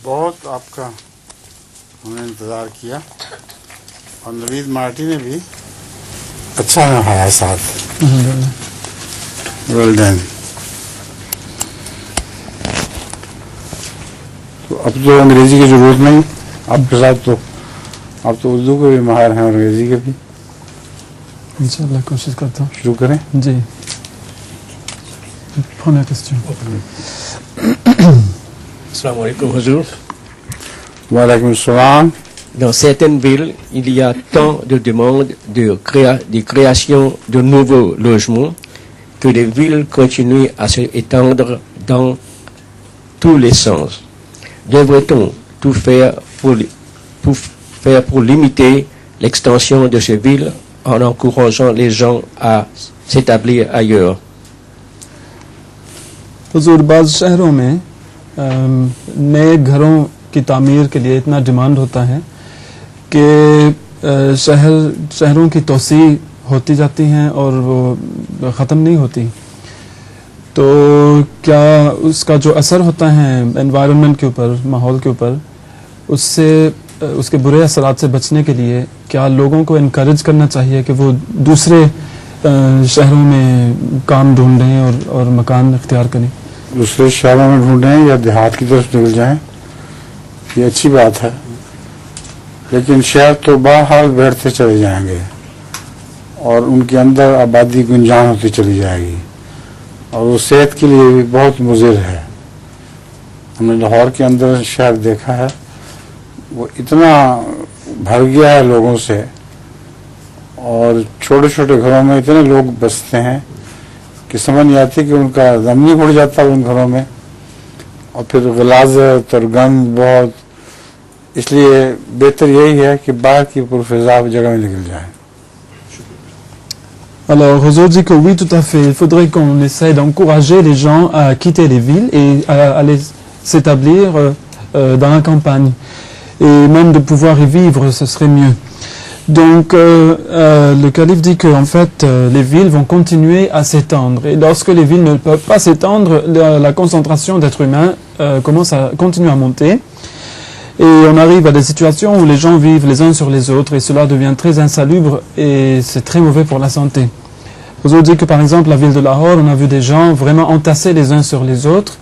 बहुत आपका हमने इंतज़ार किया और नवीद मार्टी ने भी अच्छा नहाया साथ। Well done. तो अब तो अंग्रेजी की जरूरत नहीं आपके साथ, तो आप तो उर्दू के भी माहिर हैं, अंग्रेजी के भी। इंशाल्लाह कोशिश करता हूँ। शुरू करें जी। Première question. Assalamu alaikum, Huzour. वालेकुम सलाम। Dans certaines villes, il y a tant de demandes de création de nouveaux logements que les villes continuent à s'étendre dans tous les sens. Devrait-on tout faire pour limiter l'extension de ces villes en encourageant les gens à s'établir ailleurs? हुजूर, बाज़ शहरों में नए घरों की तामीर के लिए इतना डिमांड होता है कि शहरों की तोसी होती जाती हैं और वो ख़त्म नहीं होती। तो क्या उसका जो असर होता है एनवायरनमेंट के ऊपर, माहौल के ऊपर, उससे उसके बुरे असरात से बचने के लिए क्या लोगों को इनकरेज करना चाहिए कि वो दूसरे शहरों में काम ढूंढें और मकान इख्तियार करें? दूसरे शहरों में ढूंढें या देहात की तरफ निकल जाएं, ये अच्छी बात है, लेकिन शहर तो बहरहाल बढ़ते चले जाएंगे और उनके अंदर आबादी गुंजान होती चली जाएगी और वो सेहत के लिए भी बहुत मुज़िर है। हमने लाहौर के अंदर शहर देखा है, वो इतना भर गया है लोगों से और छोटे छोटे घरों में इतने लोग बसते हैं कि समझ नहीं आती कि उनका दम नहीं घुट जाता उन घरों में, और फिर गलाजत और गंद बहुत। इसलिए बेहतर यही है कि बाहर की पुरफिज़ा जगह में निकल जाए। Alors, Huzour dit que oui, tout à fait. Il faudrait qu'on essaie d'encourager les gens à quitter les villes et à aller s'établir dans la campagne. Et même de pouvoir y vivre, ce serait mieux. Donc, le calife dit que en fait, les villes vont continuer à s'étendre. Et lorsque les villes ne peuvent pas s'étendre, la concentration d'êtres humains continue à monter. Et on arrive à des situations où les gens vivent les uns sur les autres et cela devient très insalubre et c'est très mauvais pour la santé. Vous avez dit que par exemple, la ville de Lahore, on a vu des gens vraiment entassés les uns sur les autres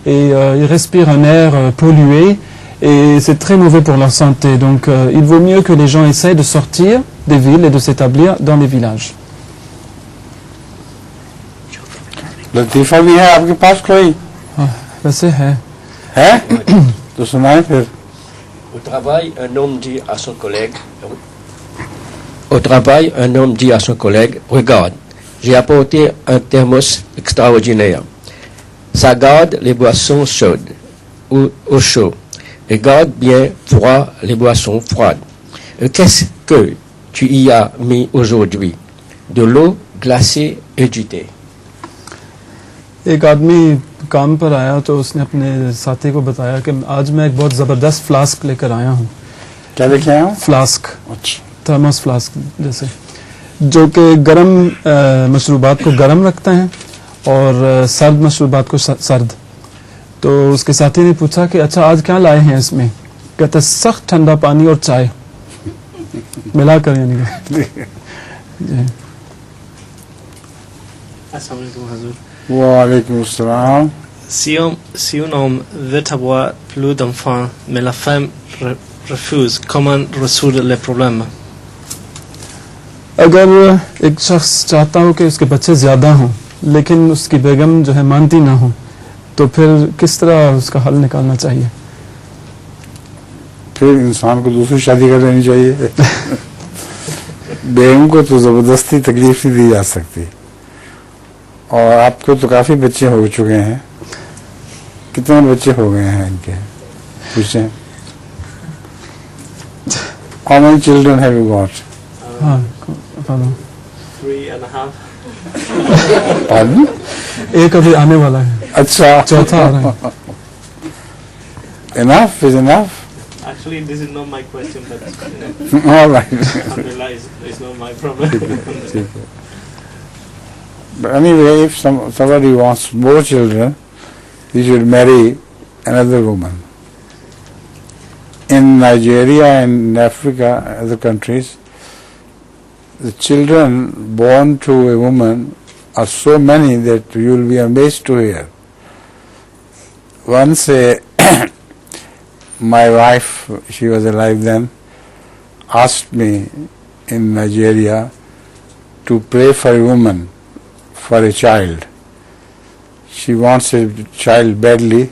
et ils respirent un air pollué. Et c'est très mauvais pour leur santé. Donc, il vaut mieux que les gens essayent de sortir des villes et de s'établir dans les villages. लतीफ़ा भी है आपके पास कोई? वैसे है। है? तो सुनाए फिर। Au travail, un homme dit à son collègue, regarde, j'ai apporté un thermos extraordinaire. Ça garde les boissons chaudes ou au chaud. Et garde bien froid les boissons froides. Qu'est-ce que tu y as mis aujourd'hui? De l'eau glacée et du thé. एक आदमी काम पर आया तो उसने अपने साथी को बताया कि आज मैं एक बहुत ज़बरदस्त फ्लास्क लेकर आया हूँ। क्या लेके आया हूँ? फ्लास्क। अच्छा। थर्मस फ्लास्क जैसे, जो कि गर्म मशरूबात को गर्म रखता है और सर्द मशरूबात को सर्द। तो उसके साथी ने पूछा कि अच्छा आज क्या लाए हैं इसमें? कहते सख्त ठंडा पानी और चाय मिलाकर, यानी वालेकुम अस्सलाम। Si un homme veut avoir plus d'enfants, mais la femme refuse, comment résoudre le problème? अगर एक शख्स चाहता हो कि उसके बच्चे ज़्यादा हों लेकिन उसकी बेगम जो है मानती ना हो, तो फिर किस तरह उसका हल निकालना चाहिए? फिर इंसान को दूसरी शादी कर लेनी चाहिए। बेगम को तो ज़बरदस्ती तकलीफ नहीं दी जा सकती। और आपको तो काफ़ी बच्चे हो चुके हैं, कितने बच्चे हो गए हैं इनके? पूछें। How many children have you got? हाँ, 3.5. Pardon? एक अभी आने वाला है। अच्छा, चौथा आ रहा है। Enough is enough. Actually, this is not my question, but All right. alhamdulillah, it's not my problem. But anyway, if somebody wants more children, he should marry another woman. in Nigeria and Africa, other countries, the children born to a woman are so many that you will be amazed to hear. Once my wife, she was alive then, asked me in Nigeria to pray for a woman, for a child. She wants a child badly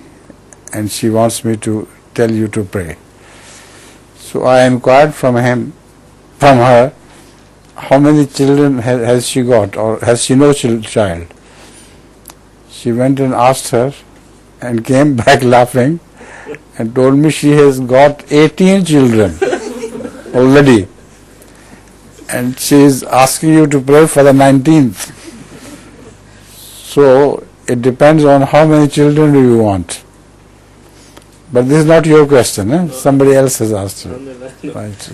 and she wants me to tell you to pray. So I inquired from her, how many children has she got, or has she no child? She went and asked her and came back laughing and told me she has got 18 children already. And she is asking you to pray for the 19th. So it depends on how many children do you want. But this is not your question, eh? Somebody else has asked you. Right.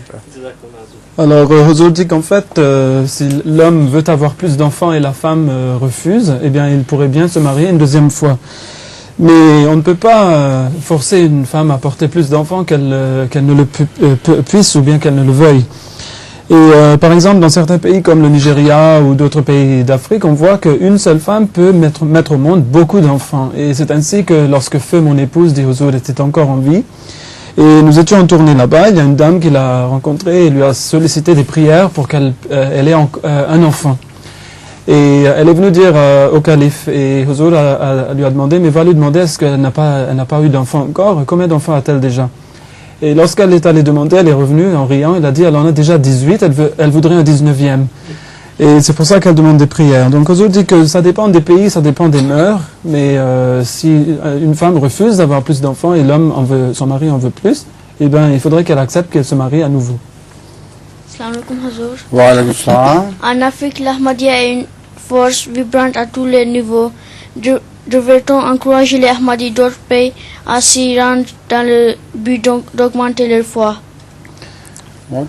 Alors, Huzur dit qu'en fait, si l'homme veut avoir plus d'enfants et la femme refuse, eh bien, il pourrait bien se marier une deuxième fois. Mais on ne peut pas forcer une femme à porter plus d'enfants qu'elle ne le puisse ou bien qu'elle ne le veuille. Et par exemple, dans certains pays comme le Nigeria ou d'autres pays d'Afrique, on voit qu'une seule femme peut mettre au monde beaucoup d'enfants. Et c'est ainsi que lorsque Feu, mon épouse, dit Huzur, était encore en vie, et nous étions en tournée là-bas, il y a une dame qui l'a rencontrée et lui a sollicité des prières pour qu'elle ait un enfant. Et elle est venue dire au calife, et Huzur lui a demandé, mais va lui demander, est-ce qu'elle n'a pas eu d'enfant encore? Combien d'enfants a-t-elle déjà? Et lorsqu'elle est allée demander, elle est revenue en riant, elle a dit, elle en a déjà 18, elle voudrait un 19e. Et c'est pour ça qu'elle demande des prières. Donc Huzur dit que ça dépend des pays, ça dépend des mœurs, mais si une femme refuse d'avoir plus d'enfants et son mari en veut plus, eh bien il faudrait qu'elle accepte qu'elle se marie à nouveau. Assalamu alaikum Huzur. Wa alaikum salam. En Afrique, l'Ahmadiyya est une force vibrante à tous les niveaux. Devrait-on encourager les Ahmadis d'autres pays à s'y rendre dans le but d'augmenter leur foi? What?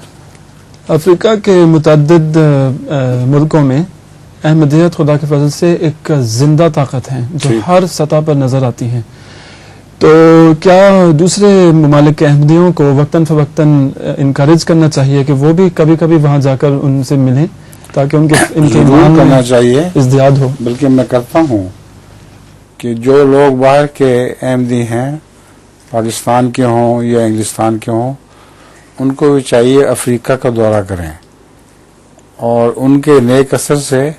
Africa के मुतअद्दिद मुल्कों में अहमदियत खुदा के फजल से एक जिंदा ताकत है जो हर सतह पर नज़र आती है। तो क्या दूसरे ममालिक के अहमदियों को वक्तन फ़वक्तन इनकरेज करना चाहिए कि वो भी कभी कभी वहाँ जाकर उनसे मिलें ताकि इनके ईमान करना चाहिए, इज़्दियाद हो? बल्कि मैं करता हूँ कि जो लोग बाहर के अहमदी हैं, पाकिस्तान के हों या इंग्लिस्तान के हों, उनको भी चाहिए अफ्रीका का दौरा करें और उनके नेक असर से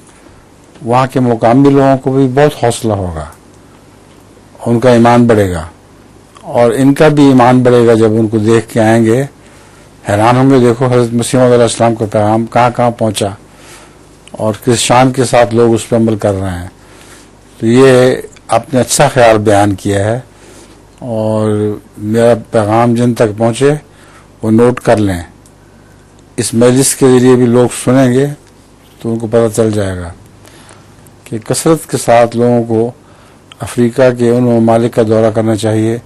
वहाँ के मुकामी लोगों को भी बहुत हौसला होगा, उनका ईमान बढ़ेगा और इनका भी ईमान बढ़ेगा। जब उनको देख के आएंगे हैरान होंगे, देखो हज़रत मसीह मौऊद अलैहिस्सलाम का पैगाम कहाँ कहाँ पहुँचा और किस शान के साथ लोग उस पर अमल कर रहे हैं। तो ये आपने अच्छा ख्याल बयान किया है और मेरा पैगाम जिन तक पहुँचे वो नोट कर लें। इस मजलिस के ज़रिए भी लोग सुनेंगे तो उनको पता चल जाएगा कि कसरत के साथ लोगों को अफ्रीका के उन ममालिक का दौरा करना चाहिए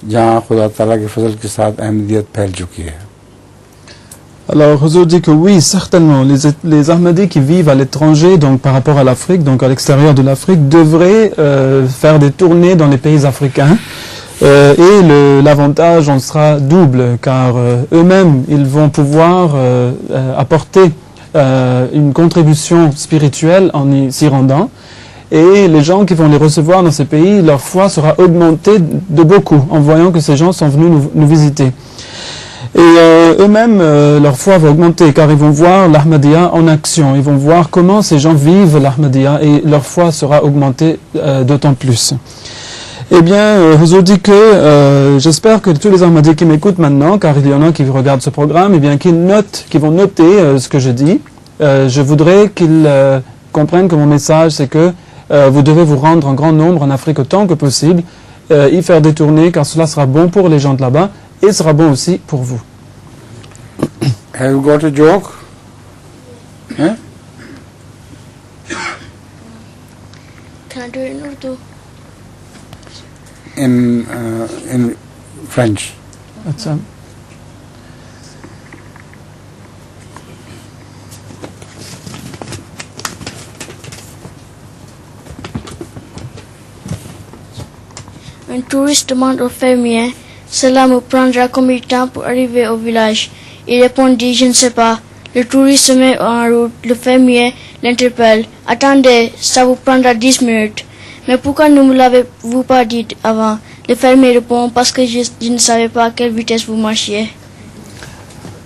जहाँ खुदा ताला के फजल के साथ अहमदियत फैल चुकी है। Alors, Huzur dit que oui, certainement, les Ahmadis qui vivent à l'étranger, donc par rapport à l'Afrique, donc à l'extérieur de l'Afrique, devraient faire des tournées dans les pays africains. Et l'avantage en sera double, car eux-mêmes, ils vont pouvoir apporter une contribution spirituelle en s'y rendant. Et les gens qui vont les recevoir dans ces pays, leur foi sera augmentée de beaucoup, en voyant que ces gens sont venus nous visiter. Et eux-mêmes, leur foi va augmenter, car ils vont voir l'Ahmadiyya en action, ils vont voir comment ces gens vivent l'Ahmadiyya, et leur foi sera augmentée d'autant plus. Eh bien, Huzur dit que j'espère que tous les Ahmadis qui m'écoutent maintenant, car il y en a qui regardent ce programme, eh bien qu'ils vont noter ce que je dis. Je voudrais qu'ils comprennent que mon message, c'est que vous devez vous rendre en grand nombre en Afrique autant que possible, y faire des tournées, car cela sera bon pour les gens de là-bas et sera bon aussi pour vous. Have you got a joke? Huh? Can I do it in Urdu? In French. अच्छा. Un touriste demande aux fermiers Salam prendra combien de temps pour arriver au village? Il répondit, je ne sais pas. Le touriste se met en route, le fermier l'interpelle. Attendez, ça vous prendra 10 minutes. Mais pourquoi ne me l'avez-vous pas dit avant? Le fermier répond, parce que je ne savais pas à quelle vitesse vous marchiez.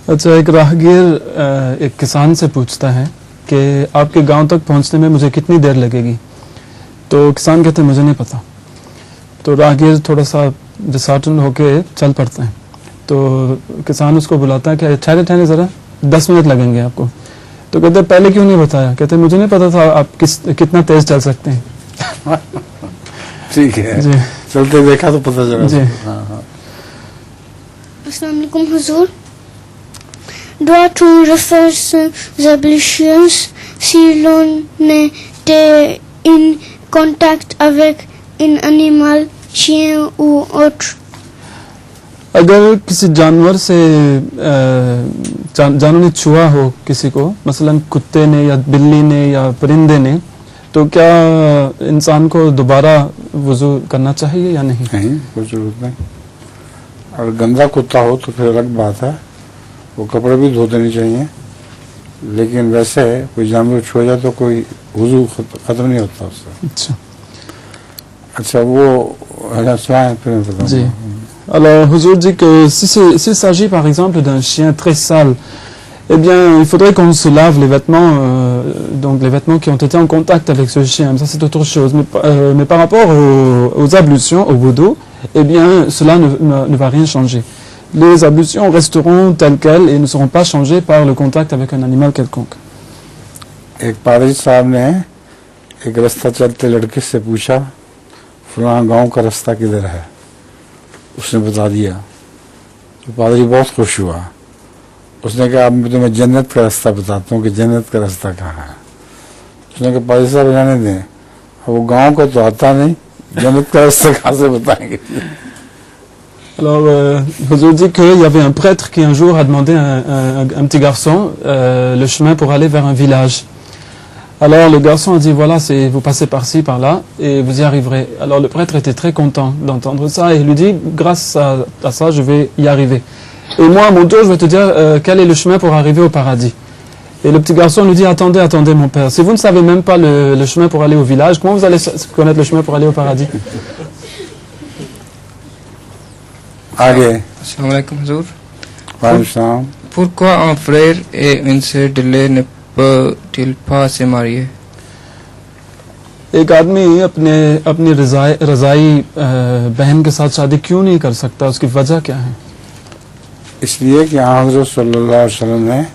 अच्छा, एक राहगीर एक किसान से पूछता है कि आपके गांव तक पहुंचने में मुझे कितनी देर लगेगी। तो किसान कहते हैं मुझे नहीं पता। तो राहगीर थोड़ा सा डिसहार्टन होके चल पड़ते हैं। तो किसान उसको बुलाता है कि ठहरे ठहरे ज़रा 10 मिनट लगेंगे आपको। तो कहते हैं पहले क्यों नहीं बताया? कहते हैं मुझे नहीं पता था आप कितना तेज चल सकते हैं। ठीक है जी चलते देखा तो पता चला जी। हाँ हाँ Assalamu alaikum Huzur. Doit-on refaire ses ablutions si l'on était en contact avec un animal, chien ou autre? अगर किसी जानवर से जानवर ने छुआ हो किसी को, मसलन कुत्ते ने या बिल्ली ने या परिंदे ने, तो क्या इंसान को दोबारा वुजू करना चाहिए या नहीं? नहीं, कोई जरूरत नहीं। और गंदा कुत्ता हो तो फिर अलग बात है, वो कपड़े भी धो देने चाहिए। लेकिन वैसे कोई जानवर छुआ जाए तो कोई वुजू खत्म नहीं होता उससे। अच्छा अच्छा, वो सुनाए फिर मैं बताऊंगा। जी। Alors, Huzour dit que s'il s'agit par exemple d'un chien très sale, eh bien, il faudrait qu'on se lave les vêtements, donc les vêtements qui ont été en contact avec ce chien. Ça, c'est autre chose. Mais par rapport aux ablutions, au wudu, eh bien, cela ne va rien changer. Les ablutions resteront telles quelles et ne seront pas changées par le contact avec un animal quelconque. एक पादरी साहब ने एक रास्ता चलते लड़के से पूछा, फलां गांव का रास्ता किधर है? उसने बता दिया। तो पादरी बहुत खुश हुआ। उसने कहा अब मैं तुम्हें जन्नत का रास्ता बताता हूँ कि जन्नत का रास्ता कहाँ है। उसने कहा पादरी साहब जाने दें, अब वो गांव को तो आता नहीं, जन्नत का रास्ता कहाँ से बताएंगे? Alors, Huzour dit qu'il y avait un prêtre qui un jour a demandé à un petit garçon le chemin pour aller vers un village. Alors le garçon a dit voilà, vous passez par-ci, par-là et vous y arriverez. Alors le prêtre était très content d'entendre ça et il lui dit grâce à ça je vais y arriver. Et moi à mon tour je vais te dire quel est le chemin pour arriver au paradis. Et le petit garçon lui dit attendez mon père, si vous ne savez même pas le chemin pour aller au village, comment vous allez connaître le chemin pour aller au paradis? आगे Assalamu alaikum Huzur. वालेकुम सलाम। Pourquoi un frère et une sœur de lait ne peut-il pas se marier? एक आदमी अपनी रज़ाई बहन के साथ शादी क्यों नहीं कर सकता? उसकी वजह क्या है? इसलिए कि हज़रत सल्लल्लाहु अलैहि वसल्लम ने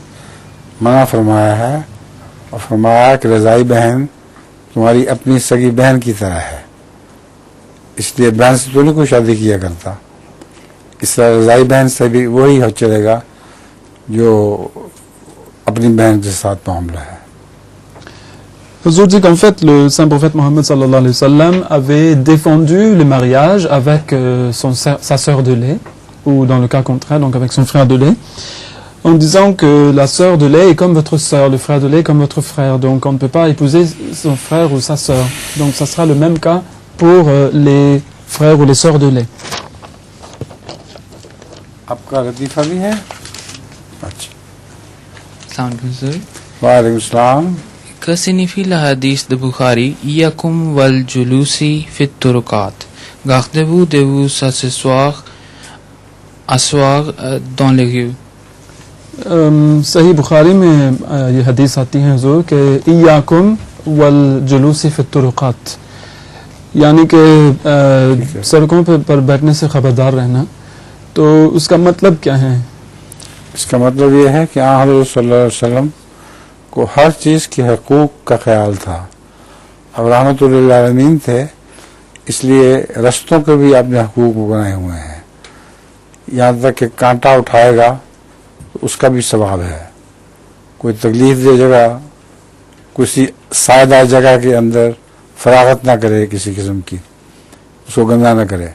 मना फरमाया है और फरमाया कि रज़ाई बहन तुम्हारी अपनी सगी बहन की तरह है। इसलिए बहन से तो नहीं कोई शादी किया करता। इस रज़ाई बहन से भी वही हो चलेगा जो अपनी बहन के साथ मामला है। Huzour dit qu'en fait le saint prophète Mohammed sallallahu alayhi wa sallam avait défendu le mariage avec sa sœur de lait, ou dans le cas contraire donc avec son frère de lait, en disant que la sœur de lait est comme votre sœur, le frère de lait est comme votre frère, donc on ne peut pas épouser son frère ou sa sœur. Donc ça sera le même cas pour les frères ou les sœurs de lait. आपका लतीफ़ा भी है? अच्छा, Assalamu alaikum Huzur. वालेकुम सलाम। Que signifie la hadith de Bukhari Iyakum wal julusi fit turukat? Gardez-vous de vous asseoir dans les rues. सही बुखारी में ये हदीस आती है हुजूर कि इयाकुम वल जुलूसी फित तुरुकात, यानी कि सड़कों पर बैठने से खबरदार रहना। तो उसका मतलब क्या है? इसका मतलब ये है कि हज़रत सल्लल्लाहु अलैहि वसल्लम को हर चीज़ के हकूक़ का ख्याल था। अब रहमतुल लिल आलमीन थे, इसलिए रस्तों के भी अपने हकूक़ बनाए हुए हैं। यहाँ तक कि कांटा उठाएगा तो उसका भी सवाब है। कोई तकलीफ दे जगह, किसी सायदार जगह के अंदर फरागत ना करे किसी किस्म की, उसको गंदा ना करे।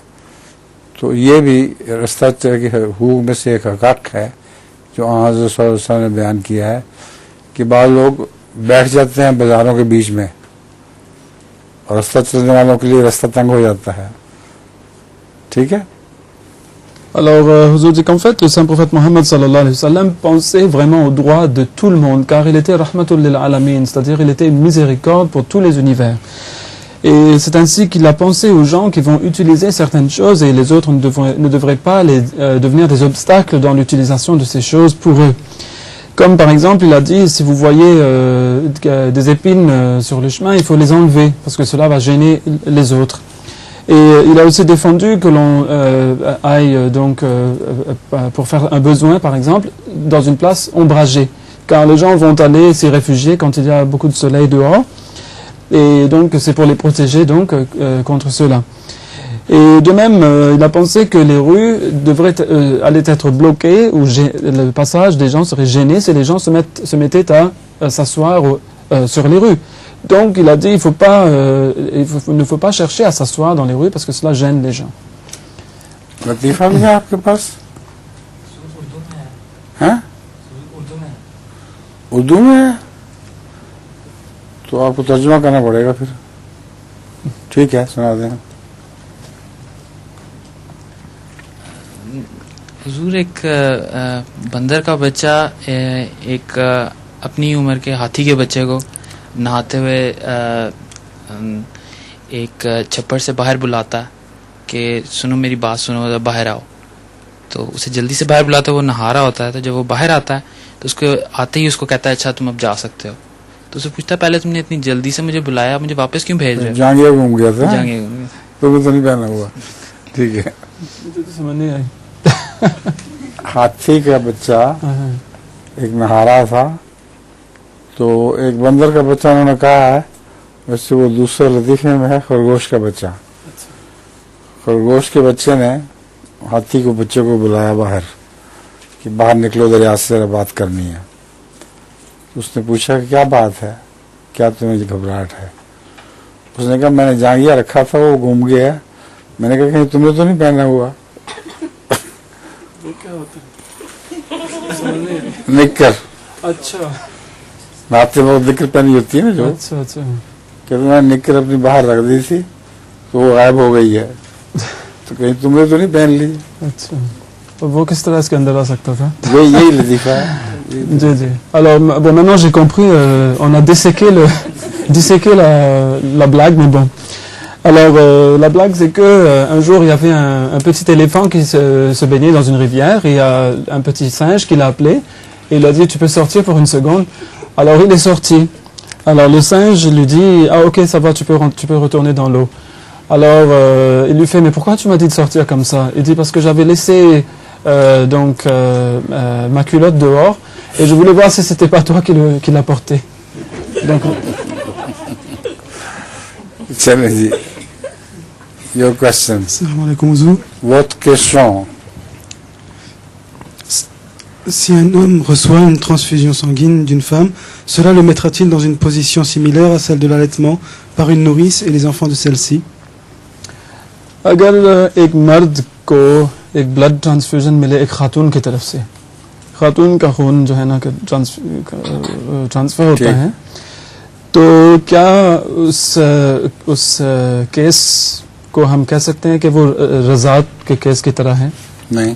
तो ये भी रास्ता के हकूक़ में से एक हक़ है जो हज़रत सल्लल्लाहु अलैहि वसल्लम ने बयान किया है कि बाद लोग बैठ जाते हैं बाज़ारों के बीच में और रास्ता चलने वालों के लिए रास्ता तंग हो जाता है। ठीक है। Alors, Huzour dit qu'en fait, le saint prophète Mohammed sallallahu alayhi wa sallam pensait vraiment aux droits de tout le monde, car il était rahmatul lil alamin, c'est-à-dire il était une miséricorde pour tous les univers. Et c'est ainsi qu'il a pensé aux gens qui vont utiliser certaines choses et les autres ne devraient pas devenir des obstacles dans l'utilisation de ces choses pour eux. Comme par exemple, il a dit, si vous voyez des épines sur le chemin, il faut les enlever, parce que cela va gêner les autres. Et il a aussi défendu que l'on aille donc pour faire un besoin, par exemple, dans une place ombragée, car les gens vont aller s'y réfugier quand il y a beaucoup de soleil dehors, et donc c'est pour les protéger donc contre cela. Et de même, il a pensé que les rues allaient être bloquées, ou le passage des gens serait gêné si les gens se mettaient à s'asseoir sur les rues. Donc il a dit il ne faut pas chercher à s'asseoir dans les rues parce que cela gêne les gens. लतीफा भी है आपके पास? हैं? उर्दू में है? तो आपको तर्जुमा करना पड़ेगा फिर. ठीक है, सुना दें. हुजूर, एक बंदर का बच्चा एक अपनी उम्र के हाथी के बच्चे को नहाते हुए एक छप्पर से बाहर बुलाता है कि सुनो मेरी बात सुनो, बाहर आओ. तो उसे जल्दी से बाहर बुलाता है, वो नहा रहा होता है. तो जब वो बाहर आता है तो उसको आते ही उसको कहता है अच्छा तुम अब जा सकते हो. तो उसे पूछता है पहले तुमने इतनी जल्दी से मुझे बुलाया, मुझे वापस क्यों भेज रहे हो? जांघिया घूम गया था. जांघिया घूम गया था. तो नहीं पहना हुआ. ठीक है. समझ नहीं आई. हाथी का बच्चा एक नहा रहा था, तो एक बंदर का बच्चा उन्होंने कहा है, वैसे वो दूसरे लतीफे में है खरगोश का बच्चा. खरगोश के बच्चे ने हाथी को बच्चे को बुलाया बाहर कि बाहर निकलो, दरिया से जरा बात करनी है. उसने पूछा कि क्या बात है, क्या तुम्हें घबराहट है? उसने कहा मैंने जांघिया रखा था, वो घूम गया. मैंने कहा कहीं तुमने तो नहीं पहना हुआ? निक्कर. अच्छा. नाते वक्त निक्कर पहनी होती है ना जो. अच्छा अच्छा. कहते मैंने निक्कर अपनी बाहर रख दी थी तो वो गायब हो गई है, तो कहीं तुमने तो नहीं पहन ली? अच्छा. तो वो किस तरह इसके अंदर आ सकता था? यही लतीफा है. जी जी. Alors bon, maintenant j'ai compris, on a disséqué la blague, mais bon. Alors la blague c'est que un jour il y avait un petit éléphant qui se baignait dans une rivière et il y a un petit singe qui l'a appelé et il a dit tu peux sortir pour une seconde. Alors il est sorti. Alors le singe lui dit ah ok ça va, tu peux retourner dans l'eau. Alors il lui fait mais pourquoi tu m'as dit de sortir comme ça? Il dit parce que j'avais laissé ma culotte dehors et je voulais voir si c'était pas toi qui l'a portée. Donc चलें जी. Your question. Assalamu alaikum Huzour. Votre question. Si un homme reçoit une transfusion sanguine d'une femme, cela le mettra-t-il dans une position similaire à celle de l'allaitement par une nourrice et les enfants de celle-ci? अगर एक मर्द को एक blood transfusion मिले एक खातून की तरफ से, खातून का खून जो है ना ट्रांसफर होता है, तो क्या उस केस को हम कह सकते हैं कि वो रज़ात के केस की तरह है? नहीं,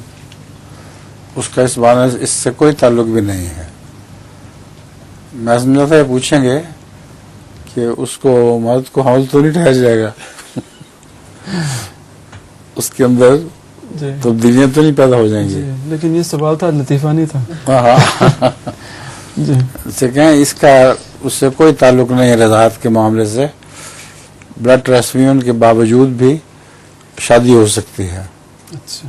उसका इस बारे में इससे कोई ताल्लुक भी नहीं है. मैं समझा था पूछेंगे कि उसको मर्द को हमल तो नहीं ठहर जाएगा, उसके अंदर तब्दीलियां तो नहीं पैदा हो जाएंगी. लेकिन ये सवाल था, लतीफा नहीं था. हाँ जी. कहें इसका उससे कोई ताल्लुक नहीं है रज़ात के मामले से. ब्लड ट्रांसफ्यूजन के बावजूद भी शादी हो सकती है. अच्छा.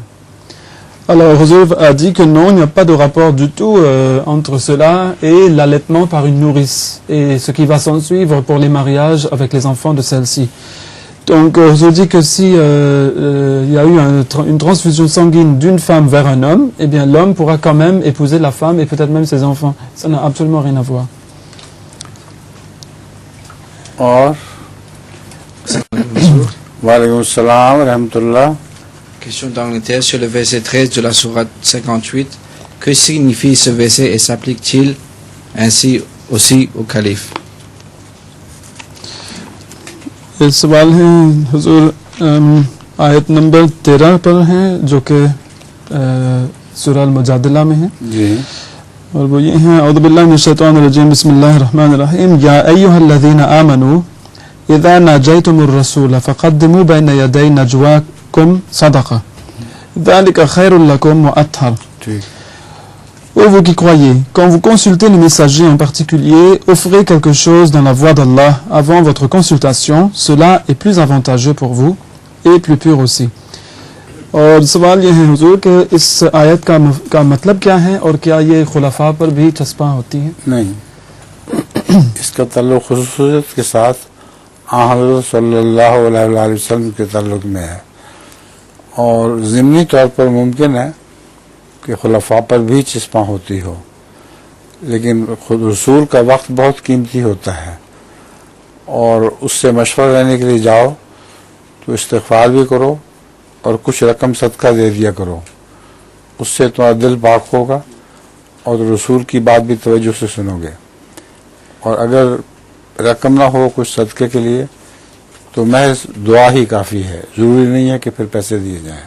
Alors, Huzour a dit que non, il n'y a pas de rapport du tout entre cela et l'allaitement par une nourrice et ce qui va s'en suivre pour les mariages avec les enfants de celle-ci. Donc, Huzour dit que si il y a eu une transfusion sanguine d'une femme vers un homme, eh bien l'homme pourra quand même épouser la femme et peut-être même ses enfants. Ça n'a absolument rien à voir. और वालेकुम सलाम रहमतुल्लाह. Question d'Angleterre sur le verset 13 de la sourate 58. Que signifie ce verset et s'applique-t-il ainsi aussi au calife? ये सवाल है हुजूर आयत नंबर 13 पर है जो कि सूरह अल-मुजादिला में है जी और वो ये हैं औज़ु बिल्लाहि मिनश शैतानिर रजीम बिस्मिल्लाहिर रहमानिर रहीम या अय्युहल्लज़ीना आमनू इज़ा नाजयतुमुर रसूल फ़क़द्दिमू बैना यदै नजवाकुम सदक़ा ज़ालिका खैरुल लकुम व अत्हर। ठीक। Ô vous qui croyez, quand vous consultez le messager en particulier, offrez quelque chose dans la voie d'Allah avant votre consultation, cela est plus avantageux pour vous et plus pur aussi. और सवाल ये है हुजूर कि इस आयत का मतलब क्या है और क्या ये खुलफा पर भी चस्पा होती है? नहीं, इसका ताल्लुक खुसूसियत के साथ हज़रत सल्लल्लाहु अलैहि वसल्लम के ताल्लुक में है और ज़िमनी तौर पर मुमकिन है कि खुलफा पर भी चस्पा होती हो, लेकिन खुद रसूल का वक्त बहुत कीमती होता है और उससे मशवरा लेने के लिए जाओ तो इस्तिग़फ़ार भी करो और कुछ रकम सदका दे दिया करो, उससे तुम्हारा दिल पाक होगा और रसूल की बात भी तवज्जो से सुनोगे। और अगर रकम ना हो कुछ सदके के लिए तो महज दुआ ही काफ़ी है, ज़रूरी नहीं है कि फिर पैसे दिए जाएं।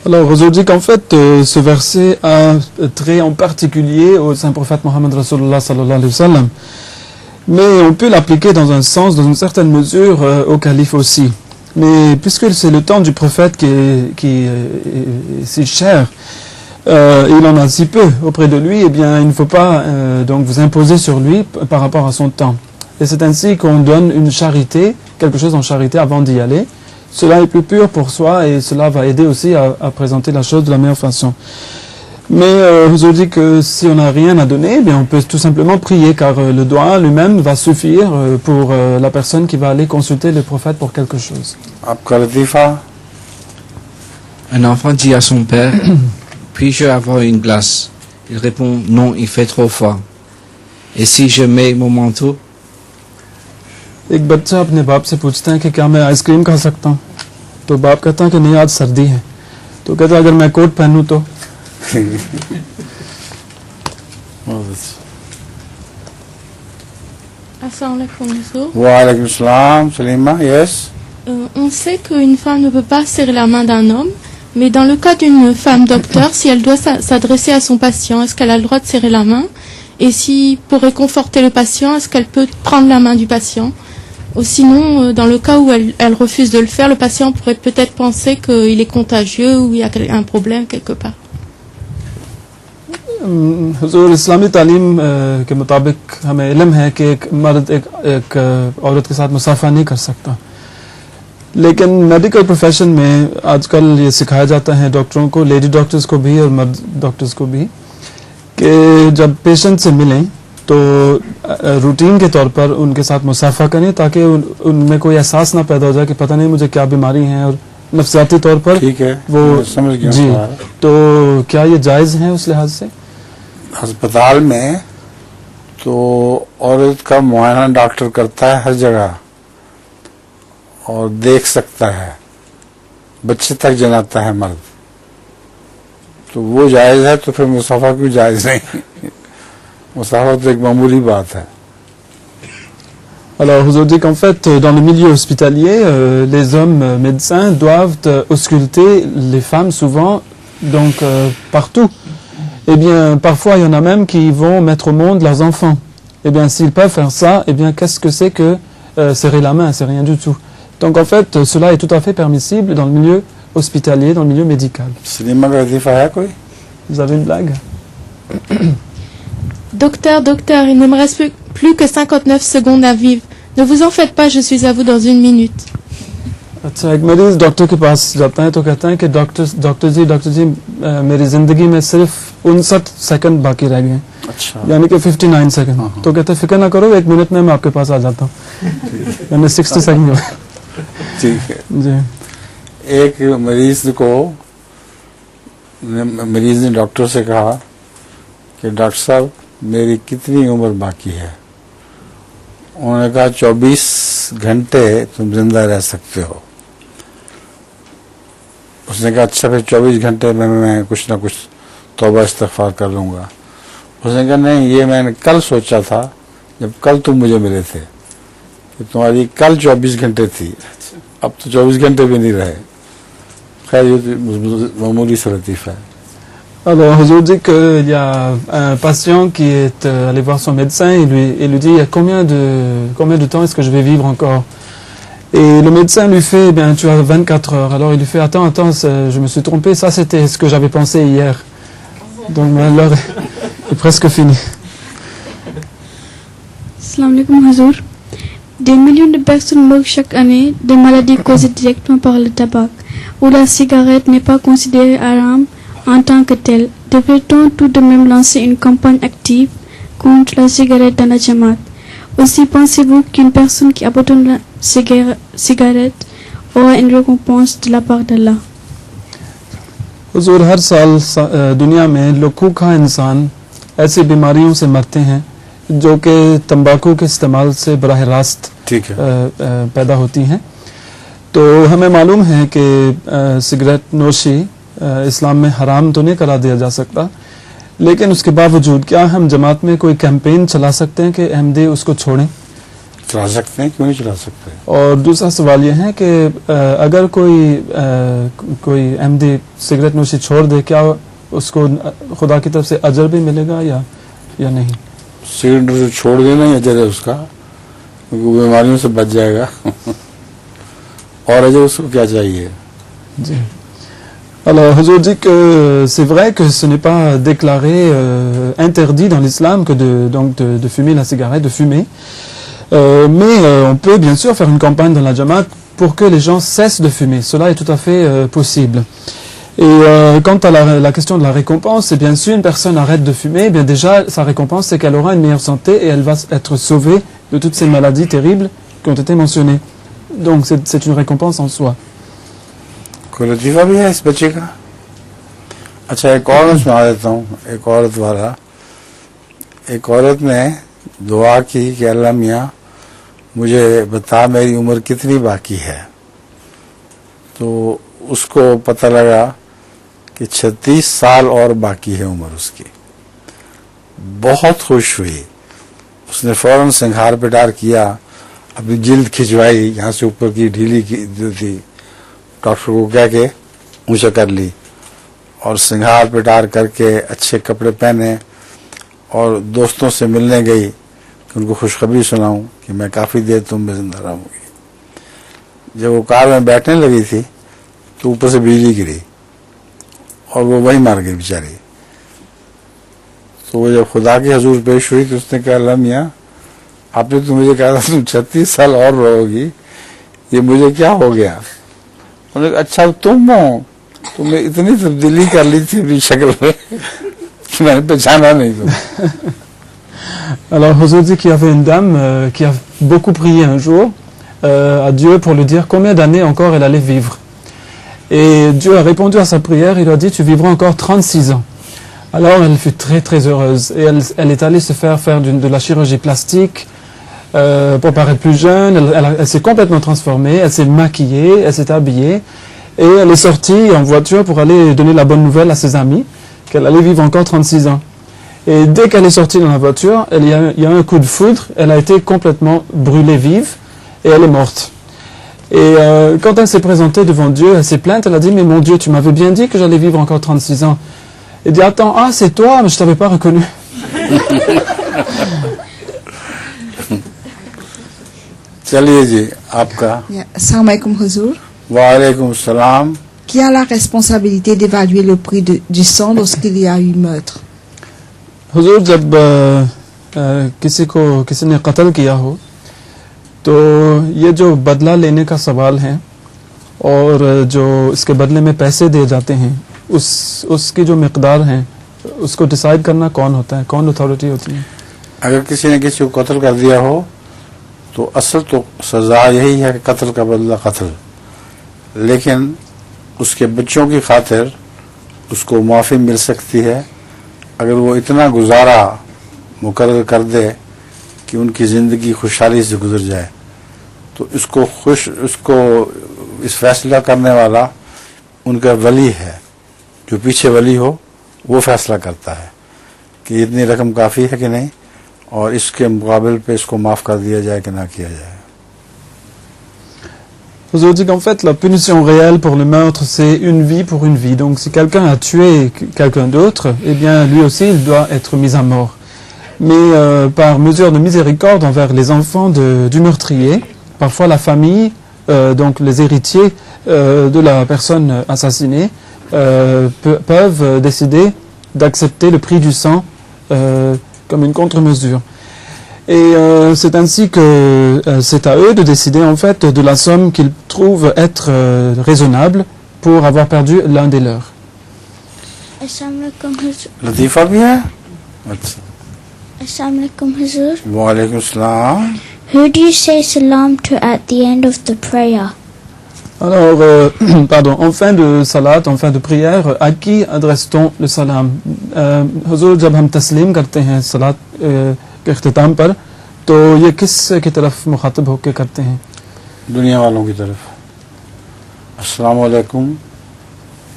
Alors aujourd'hui qu'en fait ce verset a trait en particulier au saint prophète Mohammed Rasulullah sallallahu alayhi wa sallam, mais on peut l'appliquer dans un sens, dans une certaine mesure au calife aussi. Mais puisque c'est le temps du prophète qui est si cher, il en a si peu auprès de lui, eh bien il ne faut pas donc vous imposer sur lui par rapport à son temps. Et c'est ainsi qu'on donne une charité, quelque chose en charité avant d'y aller. Cela est plus pur pour soi et cela va aider aussi à présenter la chose de la meilleure façon. Mais je vous dis que si on n'a rien à donner, eh bien on peut tout simplement prier car le doigt lui-même va suffire pour la personne qui va aller consulter le prophète pour quelque chose. Un enfant dit à son père, puis-je avoir une glace? Il répond, non, il fait trop froid. Et si je mets mon manteau? एक बच्चा अपने बाप से पूछता है कि क्या मैं आइसक्रीम खा सकता हूँ, तो बाप कहता है कि नहीं आज सर्दी है, तो कहता है अगर मैं कोट पहनूं तो Wa salam, Salima, yes. On sait qu'une femme ne peut pas serrer la main d'un homme, mais dans le cas d'une femme docteur, si elle doit s'adresser à son patient, est-ce qu'elle a le droit de serrer la main? Et si, pour réconforter le patient, est-ce qu'elle peut prendre la main du patient? Ou sinon, dans le cas où elle refuse de le faire, le patient pourrait peut-être penser qu'il est contagieux ou il y a un problème quelque part. हुजूर इस्लामी तालीम के मुताबिक हमें इल्म है कि एक मर्द एक औरत के साथ मुसाफा नहीं कर सकता, लेकिन मेडिकल प्रोफेशन में आजकल ये सिखाया जाता है डॉक्टरों को, लेडी डॉक्टर्स को भी और मर्द डॉक्टर्स को भी, कि जब पेशेंट से मिलें तो रूटीन के तौर पर उनके साथ मुसाफा करें ताकि उनमें कोई एहसास ना पैदा हो जाए कि पता नहीं मुझे क्या बीमारी है और नफ्सियाती तौर पर वो समझ गया जी। तो क्या ये जायज़ है उस लिहाज से? अस्पताल में तो औरत का मुआयना डॉक्टर करता है हर जगह और देख सकता है, बच्चे तक जनाता है मर्द, तो वो जायज़ है, तो फिर मुसाफा क्यों जायज़ नहीं? मुसाफा तो एक मामूली बात है। Alors, je dis qu'en fait, dans le milieu hospitalier, les hommes médecins doivent ausculter les femmes souvent, donc partout. Eh bien, parfois, il y en a même qui vont mettre au monde leurs enfants. Eh bien, s'ils peuvent faire ça, eh bien, qu'est-ce que c'est que serrer la main? C'est rien du tout. Donc, en fait, cela est tout à fait permissible dans le milieu hospitalier, dans le milieu médical. Vous avez une blague? Docteur, il ne me reste plus que 59 secondes à vivre. Ne vous en faites pas, je suis à vous dans une minute. अच्छा, एक मरीज डॉक्टर के पास जाता है तो कहता है कि डॉक्टर जी मेरी जिंदगी में सिर्फ 59 सेकंड बाकी रह गए हैं, अच्छा। यानी कि 59 सेकंड। तो कहते हैं फिक्र ना करो, 1 मिनट में मैं आपके पास आ जाता हूँ, यानी 60 सेकंड। ठीक है जी। एक मरीज ने डॉक्टर से कहा कि डॉक्टर साहब मेरी कितनी उम्र बाकी है? उन्होंने कहा 24 घंटे तुम जिंदा रह सकते हो। उसने कहा अच्छा फिर 24 घंटे में मैं कुछ ना कुछ तौबा इस्तिग़फ़ार कर लूँगा। उसने कहा नहीं, ये मैंने कल सोचा था जब कल तुम मुझे मिले थे कि तुम्हारी कल 24 घंटे थी, अब तो 24 घंटे भी नहीं रहे, खैर ये तो मामूली सा लतीफ़ा है. Alors, Huzour dit qu'il y a un patient qui est allé voir son médecin et lui dit combien de temps est-ce que je vais vivre encore? Et le médecin lui fait, eh bien, tu as 24 heures. Alors il lui fait, attends, je me suis trompé, ça c'était ce que j'avais pensé hier. Donc l'heure est presque finie. Assalamu alaikum Huzour. Des millions de personnes meurent chaque année de maladies causées directement par le tabac, où la cigarette n'est pas considérée haram en tant que telle. Devrait-on tout de même lancer une campagne active contre la cigarette dans la Jamaat? Aussi, pensez-vous qu'une personne qui abandonne la cigarette aura une récompense de la part d'Allah? हुजूर हर साल दुनिया में लाखों का इंसान ऐसी बीमारियों से मरते हैं जो कि तंबाकू के इस्तेमाल से बराह रास्त पैदा होती हैं. तो हमें मालूम है कि सिगरेट नोशी इस्लाम में हराम तो नहीं करा दिया जा सकता, लेकिन उसके बावजूद क्या हम जमात में कोई कैंपेन चला सकते हैं कि अहमदी उसको छोड़ें? चला सकते हैं, क्यों नहीं चला सकते. और दूसरा सवाल यह है कि अगर कोई अहमदी सिगरेट नोशी छोड़ दे, क्या उसको खुदा की तरफ से अजर भी मिलेगा या नहीं? सिगरेट नोशी छोड़ देना ही अजर है उसका, क्योंकि वो बीमारियों से बच जाएगा. और अजर उसको क्या चाहिए? जी. Alors, Huzour dit que c'est vrai que ce n'est pas déclaré interdit dans l'islam que de fumer la cigarette, de fumer. Mais on peut bien sûr faire une campagne dans la Jamaat pour que les gens cessent de fumer. Cela est tout à fait possible. Et quant à la question de la récompense, c'est bien sûr une personne arrête de fumer, eh bien déjà sa récompense c'est qu'elle aura une meilleure santé et elle va être sauvée de toutes ces maladies terribles qui ont été mentionnées. Donc c'est une récompense en soi. कोई लतीफ़ा भी है इस बच्चे का? अच्छा, एक और मैं सुना देता हूँ. एक औरत वाला, एक औरत ने दुआ की कि अल्लाह मियाँ मुझे बता मेरी उम्र कितनी बाकी है. तो उसको पता लगा कि 36 साल और बाकी है उम्र उसकी. बहुत खुश हुई. उसने फौरन सिंगार पिटार किया, अपनी जिल्द खिंचवाई, यहाँ से ऊपर की ढीली की जो थी डॉक्टर को कह के ऊंचा कर ली, और सिंगार पिटार करके अच्छे कपड़े पहने और दोस्तों से मिलने गई कि उनको खुशखबरी सुनाऊं कि मैं काफ़ी देर तुम में जिंदा रहूंगी. जब वो कार में बैठने लगी थी तो ऊपर से बिजली गिरी और वो वहीं मार गई बेचारी. तो वो जब खुदा के हजूर पेश हुई तो उसने कहा, अल्लाह मियाँ आपने तो मुझे कहा था तुम 36 साल और रहोगी, ये मुझे क्या हो गया? उन्होंने कहा, अच्छा तुम हो, तुमने इतनी तब्दीली कर ली थी अपनी शक्ल में कि मैंने पहचाना नहीं तुम्हें. Alors, Huzour dit qu'il y avait une dame qui a beaucoup prié un jour à Dieu pour lui dire combien d'années encore elle allait vivre. Et Dieu a répondu à sa prière, il lui a dit tu vivras encore 36 ans. Alors elle fut très très heureuse et elle est allée se faire de la chirurgie plastique pour paraître plus jeune. Elle s'est complètement transformée, elle s'est maquillée, elle s'est habillée et elle est sortie en voiture pour aller donner la bonne nouvelle à ses amis qu'elle allait vivre encore 36 ans. Et dès qu'elle est sortie dans la voiture, il y a eu un coup de foudre, elle a été complètement brûlée vive et elle est morte. Et quand elle s'est présentée devant Dieu, elle s'est plainte, elle a dit, mais mon Dieu, tu m'avais bien dit que j'allais vivre encore 36 ans. Il dit, attends, ah c'est toi, mais je t'avais pas reconnu. चलिए जी, आपका. Assalamu alaikum Huzour. वालेकुम सलाम. Qui a la responsabilité d'évaluer le prix du sang lorsqu'il y a eu meurtre? हुजूर जब किसी ने कत्ल किया हो तो ये जो बदला लेने का सवाल है और जो इसके बदले में पैसे दिए जाते हैं उसकी जो मिकदार है उसको डिसाइड करना कौन होता है, कौन अथॉरिटी होती है? अगर किसी ने किसी को कत्ल कर दिया हो तो असल तो सज़ा यही है कि कत्ल का बदला कत्ल, लेकिन उसके बच्चों की खातिर उसको माफ़ी मिल सकती है अगर वो इतना गुजारा मुकर्रर कर दे कि उनकी ज़िंदगी खुशहाली से गुजर जाए. तो उसको इस फैसला करने वाला उनका वली है, जो पीछे वली हो वो फैसला करता है कि इतनी रकम काफ़ी है कि नहीं और इसके मुकाबले पे इसको माफ़ कर दिया जाए कि ना किया जाए. Huzur dit qu'en fait, la punition réelle pour le meurtre, c'est une vie pour une vie. Donc, si quelqu'un a tué quelqu'un d'autre, eh bien, lui aussi, il doit être mis à mort. Mais par mesure de miséricorde envers les enfants du meurtrier, parfois la famille, donc les héritiers de la personne assassinée, peuvent décider d'accepter le prix du sang comme une contre-mesure. Et c'est ainsi que c'est à eux de décider en fait de la somme qu'ils trouvent être raisonnable pour avoir perdu l'un des leurs. लतीफ़ा भी है? अच्छा। Assalamualaikum Hazur. वालेकुम सलाम. Who do you say salam to at the end of the prayer? Alors, pardon, en fin de salat, en fin de prière, à qui adresse-t-on le salam? Huzur, जब हम तस्लीम करते हैं salat के इख्तिताम पर, तो ये किस की तरफ मुखातब होकर करते हैं? दुनिया वालों की तरफ. अस्सलाम वालेकुम.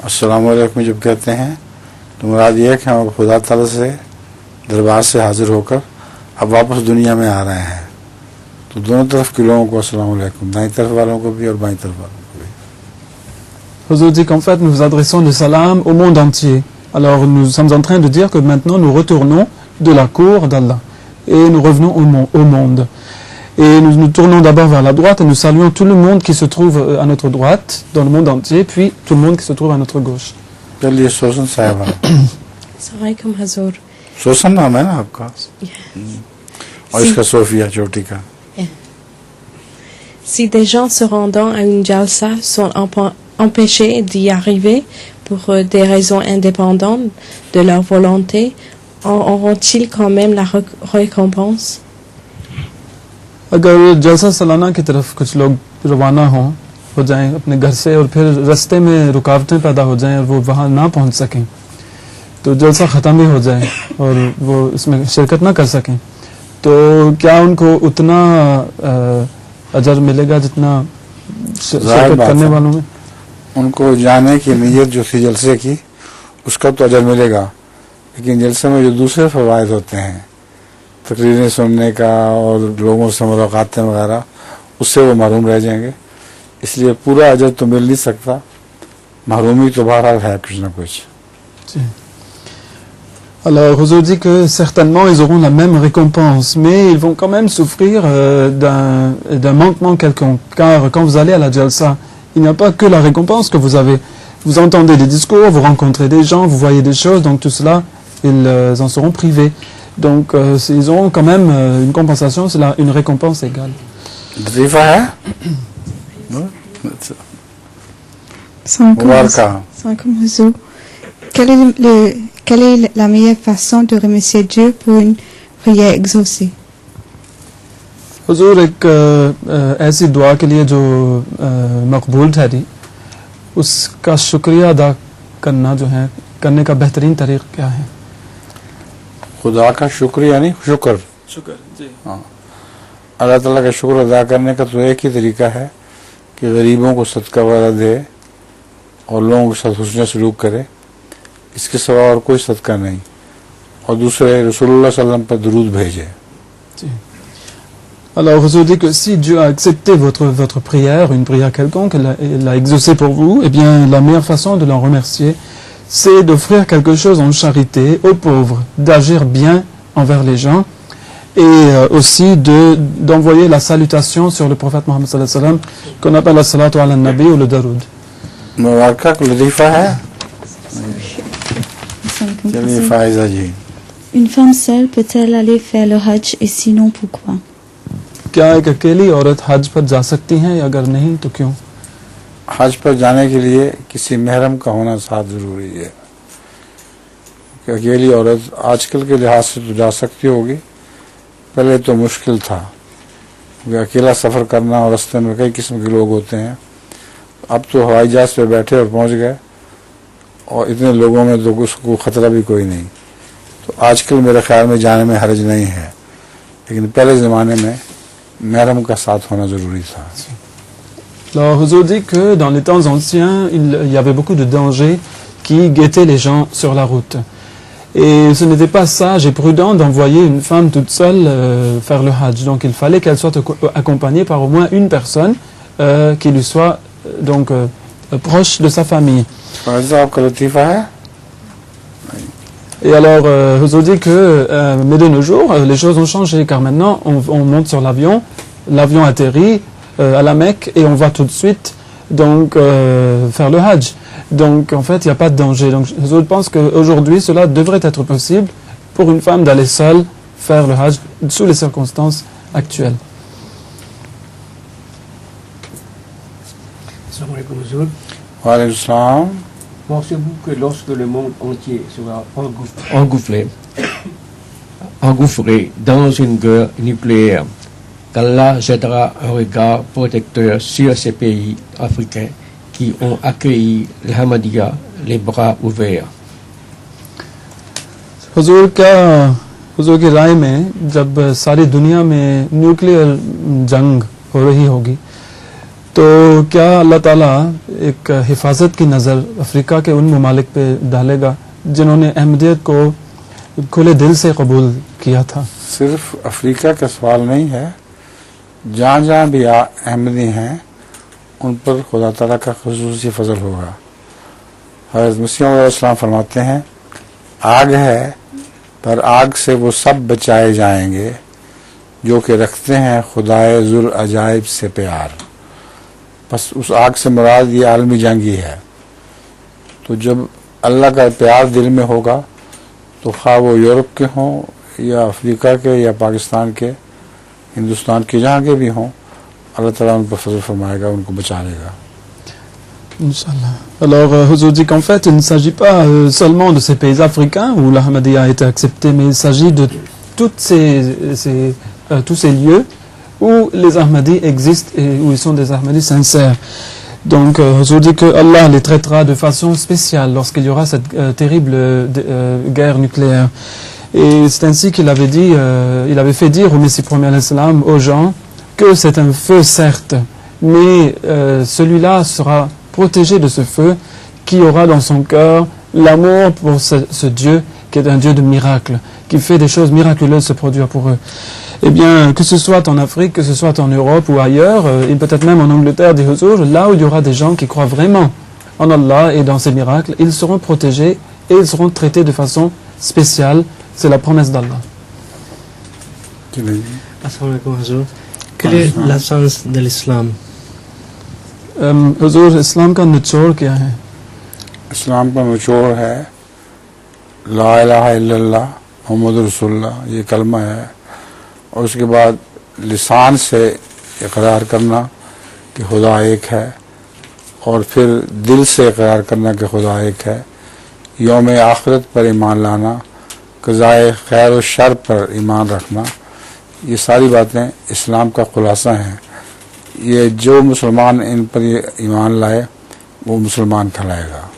अस्सलाम वालेकुम जब कहते हैं तो मुराद ये है कि हम खुदा ताला से दरबार से हाजिर होकर अब वापस दुनिया में आ रहे हैं. तो दोनों तरफ के लोगों को अस्सलाम वालेकुम, दाईं तरफ वालों को भी और बाईं तरफ वालों को भी. Huzur dit qu'en fait, nous adressons le salam au monde entier. Alors, nous sommes en train de dire que maintenant, nous retournons de la cour d'Allah et nous revenons au monde. Et nous nous tournons d'abord vers la droite et nous saluons tout le monde qui se trouve à notre droite, dans le monde entier, puis tout le monde qui se trouve à notre gauche. चलिए सोसन साहिबा. Assalamualaikum Hazur. सोसन नाम है ना आपका? और इसका सोफिया चोटी का. Si des gens se rendant à une jalsa sont empêchés d'y arriver pour des raisons indépendantes de leur volonté, auront-ils quand même la récompense? अगर जलसा सालाना की तरफ कुछ लोग रवाना हो जाएं अपने घर से और फिर रास्ते में रुकावटें पैदा हो जाएं और वो वहाँ ना पहुँच सकें, तो जलसा ख़त्म ही हो जाए और वो इसमें शिरकत ना कर सकें, तो क्या उनको उतना अजर मिलेगा जितना शिरकत करने वालों में? उनको जाने की नीयत जो थी जलसे की उसका तो अजर मिलेगा, लेकिन जलसे में जो दूसरे फवायद होते हैं, तकरीरें सुनने का और लोगों से मुलाकातें वगैरह, उससे वो महरूम रह जाएंगे. इसलिए पूरा अजर तो मिल नहीं सकता, महरूमी तो बहरहाल है कुछ ना कुछ. Alors, Huzur dit que certainement ils auront la même récompense, mais ils vont quand même souffrir d'un manquement quelconque. Car quand vous allez à la jalsa, il n'y a pas que la récompense que vous avez. Vous entendez des discours, vous rencontrez des gens, vous voyez des choses, donc tout cela, ils en seront privés. Donc, ils auront quand même une compensation, c'est une récompense égale. Quelle est la meilleure façon de remercier Dieu pour une prière exaucée? हुजूर एक ऐसी दुआ के लिए जो मकबूल ठहरी, उसका शुक्रिया अदा करना जो है, करने का बेहतरीन तरीका क्या है? खुदा का शुक्रिया नहीं, शुक्र. जी. हाँ, अल्लाह ताला का शुक्र अदा करने का तो एक ही तरीका है कि गरीबों को सदका वगैरह दे और लोगों के साथ हुस्न सलूक करे. इसके सिवा और कोई सदका नहीं. और दूसरे रसूलुल्लाह सल्लल्लाहु अलैहि वसल्लम पर दुरूद भेजे. Alors, Huzur dit que si Dieu a accepté votre prière, une prière quelconque, il l'a exaucée pour vous, eh bien, la meilleure façon de l'en remercier, c'est d'offrir quelque chose en charité aux pauvres, d'agir bien envers les gens, et aussi d'envoyer la salutation sur le prophète Mohammed sallallahu alayhi wa sallam, qu'on appelle la salatu ala nabi ou le daroud. Une femme seule peut-elle aller faire le hajj et sinon pourquoi? क्या एक अकेली औरत हज पर जा सकती हैं, अगर नहीं तो क्यों? हज पर जाने के लिए किसी महरम का होना साथ जरूरी है. कि अकेली औरत आजकल के लिहाज से तो जा सकती होगी, पहले तो मुश्किल था. अकेला सफ़र करना और रास्ते में कई किस्म के लोग होते हैं. अब तो हवाई जहाज पे बैठे और पहुंच गए और इतने लोगों में तो उसको ख़तरा भी कोई नहीं. तो आजकल मेरे ख्याल में जाने में हर्ज नहीं है, लेकिन पहले ज़माने में महरम का साथ होना ज़रूरी था. Alors, Huzur dit que dans les temps anciens, il y avait beaucoup de dangers qui guettaient les gens sur la route. Et ce n'était pas sage et prudent d'envoyer une femme toute seule faire le hajj. Donc il fallait qu'elle soit accompagnée par au moins une personne qui lui soit proche de sa famille. आपका लतीफ़ा है? Et alors, Huzur dit que, mais de nos jours, les choses ont changé, car maintenant, on monte sur l'avion atterrit à la Mecque, et on va tout de suite faire le Hajj. Donc, en fait, il n'y a pas de danger. Donc, je pense qu'aujourd'hui, cela devrait être possible pour une femme d'aller seule faire le Hajj sous les circonstances actuelles. वालेकुम सलाम. Pensez-vous que lorsque le monde entier sera engouffré dans une guerre nucléaire, qu'Allah jettera un regard protecteur sur ces pays africains qui ont accueilli l'Ahmadiyya les bras ouverts? हुजूर की राय में जब सारी दुनिया में न्यूक्लियर जंग हो रही होगी तो क्या अल्लाह ताला एक हिफाजत की नज़र अफ्रीका के उन ममालिक पे डालेगा जिन्होंने अहमदियत को खुले दिल से कबूल किया था? सिर्फ अफ्रीका का सवाल नहीं है, जहाँ जहाँ भी अहमदी हैं उन पर खुदा ताला का खुसूसी फजल होगा. हज़रत मसीह अलैहिस्सलाम फरमाते हैं, आग है पर आग से वो सब बचाए जाएंगे जो कि रखते हैं खुदाए जुल अजाइब से प्यार. बस उस आग से मुराद ये आलमी जंग ही है. तो जब अल्लाह का प्यार दिल में होगा तो खा वो यूरोप के हों या अफ्रीका के या पाकिस्तान के, हिंदुस्तान के, जहाँ के भी हों, अल्लाह ताला उन पर फजल फरमाएगा, उनको बचा लेगा. Inch'Allah. Alors, Huzur dit qu'en fait, il ne s'agit pas seulement de ces pays africains où l'Ahmadiyya a été acceptée, mais il s'agit de tous ces lieux où les Ahmadis existent et où ils sont des Ahmadis sincères. Donc, Huzur dit que Allah les traitera de façon spéciale lorsqu'il y aura cette terrible guerre nucléaire. Et c'est ainsi qu'il avait dit, il avait fait dire au Messie premier aux gens que c'est un feu certes, mais celui-là sera protégé de ce feu qui aura dans son cœur l'amour pour ce Dieu qui est un Dieu de miracles, qui fait des choses miraculeuses se produire pour eux. Eh bien, que ce soit en Afrique, que ce soit en Europe ou ailleurs, et peut-être même en Angleterre, dit Huzur, là où il y aura des gens qui croient vraiment en Allah et dans ses miracles, ils seront protégés et ils seront traités de façon spéciale. C'est la promesse d'Allah. Assalamu alaikum, Huzur. Quel est l'essence de l'islam? हुजूर इस्लाम का निचोड़ क्या है? इस्लाम का निचोड़ है ला इलाहा इल्लल्लाह मुहम्मद रसूलुल्लाह, ये कलमा है, और उसके बाद लिसान से इकरार करना कि खुदा एक है, और फिर दिल से इकरार करना कि खुदा एक है, यौम आखिरत पर ईमान लाना, क़ज़ाए खैर और शर पर ईमान रखना, ये सारी बातें इस्लाम का खुलासा हैं. ये जो मुसलमान इन पर ईमान लाए वो मुसलमान कहलाएगा.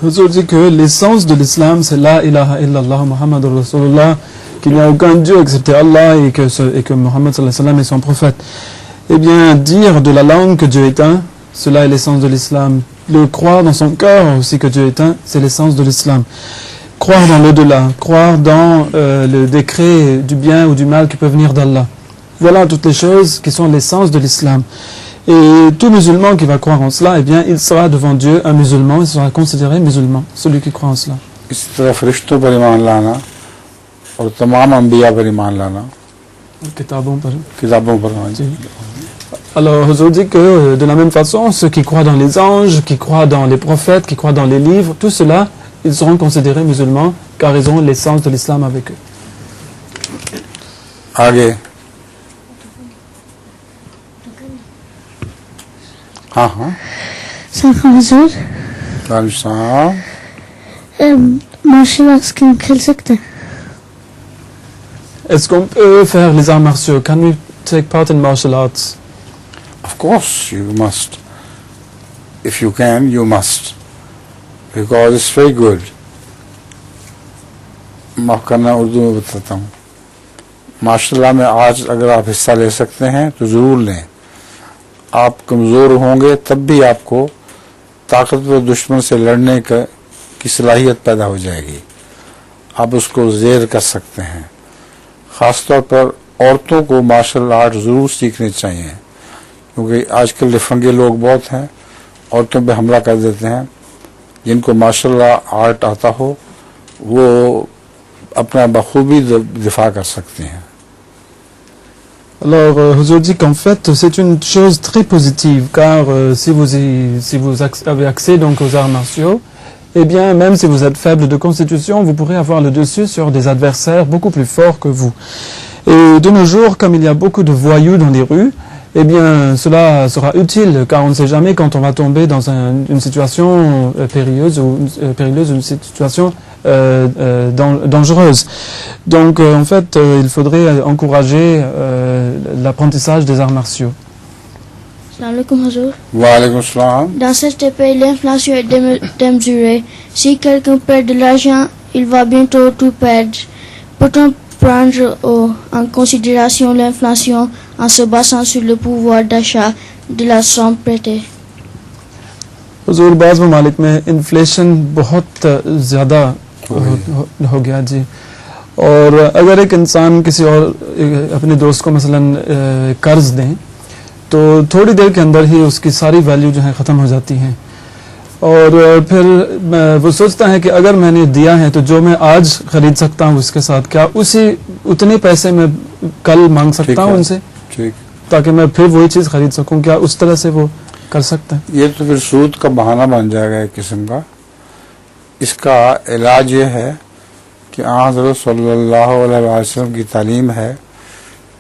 Huzur dit que l'essence de l'islam c'est la ilaha illallah Muhammad Rasulullah, qu'il n'y a aucun Dieu excepté Allah et que Muhammad sallallahu alayhi wa sallam est son prophète. Eh bien, dire de la langue que Dieu est un, cela est l'essence de l'islam. Le croire dans son cœur aussi que Dieu est un, c'est l'essence de l'islam. Croire dans l'au-delà, croire dans le décret du bien ou du mal qui peut venir d'Allah. Voilà toutes les choses qui sont l'essence de l'islam. Et tout musulman qui va croire en cela, eh bien, il sera devant Dieu un musulman, il sera considéré musulman, celui qui croit en cela. इस तरह फरिश्तों पर ईमान लाना और तमाम अंबिया पर ईमान लाना, किताबों पर. Alors, Huzur dit que de la même façon, ceux qui croient dans les anges, qui croient dans les prophètes, qui croient dans les livres, tout cela, ils seront considérés musulmans car ils ont l'essence de l'islam avec eux. आगे. हाँ. Huzur. Martial arts खेल सकते हैं? Est-ce qu'on peut faire les arts martiaux? Can we take part in martial arts? Of course you must. If you can, you must. Because it's very good. माफ़ करना, उर्दू में बताता हूँ. माशाल्लाह में आज अगर आप हिस्सा ले सकते हैं तो ज़रूर लें. आप कमज़ोर होंगे तब भी आपको ताकतवर दुश्मन से लड़ने की सलाहियत पैदा हो जाएगी. आप उसको ज़ेर कर सकते हैं. ख़ास तौर पर औरतों को मार्शल आर्ट ज़रूर सीखने चाहिए क्योंकि आजकल लफंगे लोग बहुत हैं, औरतों पे हमला कर देते हैं। जिनको माशाल्लाह आर्ट आता हो वो अपना बखूबी दिफा कर सकते हैं। Alors, Huzour dit qu'en fait, c'est une chose très positive, car si vous avez accès donc aux arts martiaux, eh bien, même si vous êtes faible de constitution, vous pourrez avoir le dessus sur des adversaires beaucoup plus forts que vous. Et de nos jours, comme il y a beaucoup de voyous dans les rues, eh bien, cela sera utile, car on ne sait jamais quand on va tomber dans une situation périlleuse ou une situation dangereuse. Donc, en fait, il faudrait encourager l'apprentissage des arts martiaux. Dans cette pays, l'inflation est démesurée. Si quelqu'un perd de l'argent, il va bientôt tout perdre. Peut-on prendre en considération l'inflation en se basant sur le pouvoir d'achat de la somme prêtée? हुजूर बाज़ ममालिक में इन्फ्लेशन बहुत ज़्यादा हो गया जी, और अगर एक इंसान किसी और अपने दोस्त को मसलन कर्ज दें तो थोड़ी देर के अंदर ही उसकी सारी वैल्यू जो है ख़त्म हो जाती है, और फिर वो सोचता है कि अगर मैंने दिया है तो जो मैं आज ख़रीद सकता हूँ उसके साथ क्या उतने पैसे मैं कल मांग सकता हूँ उनसे, ताकि मैं फिर वही चीज़ ख़रीद सकूँ, क्या उस तरह से वो कर सकते हैं? ये तो फिर सूद का बहाना बन जाएगा एक किस्म का। इसका इलाज ये है कि हज़रत सल्लल्लाहु अलैहि वसल्लम की तालीम है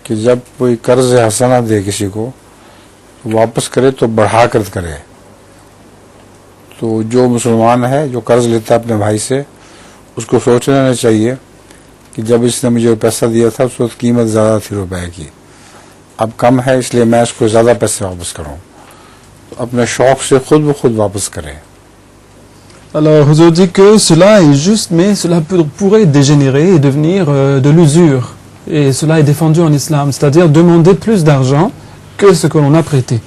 कि जब कोई कर्ज हसना दे किसी को तो वापस करे तो बढ़ा कर करे। तो जो मुसलमान है जो कर्ज लेता है अपने भाई से, उसको सोच लेना चाहिए कि जब इसने मुझे पैसा दिया था उस वक्त कीमत ज़्यादा थी रुपए की, अब कम है इसलिए मैं इसको ज़्यादा पैसे वापस करूँ। तो अपने शौक से खुद ब खुद वापस करें। Alors, Huzour dit que cela est juste, mais cela pourrait dégénérer et devenir de l'usure. Et cela est défendu en islam, c'est-à-dire demander plus d'argent que ce que l'on a prêté.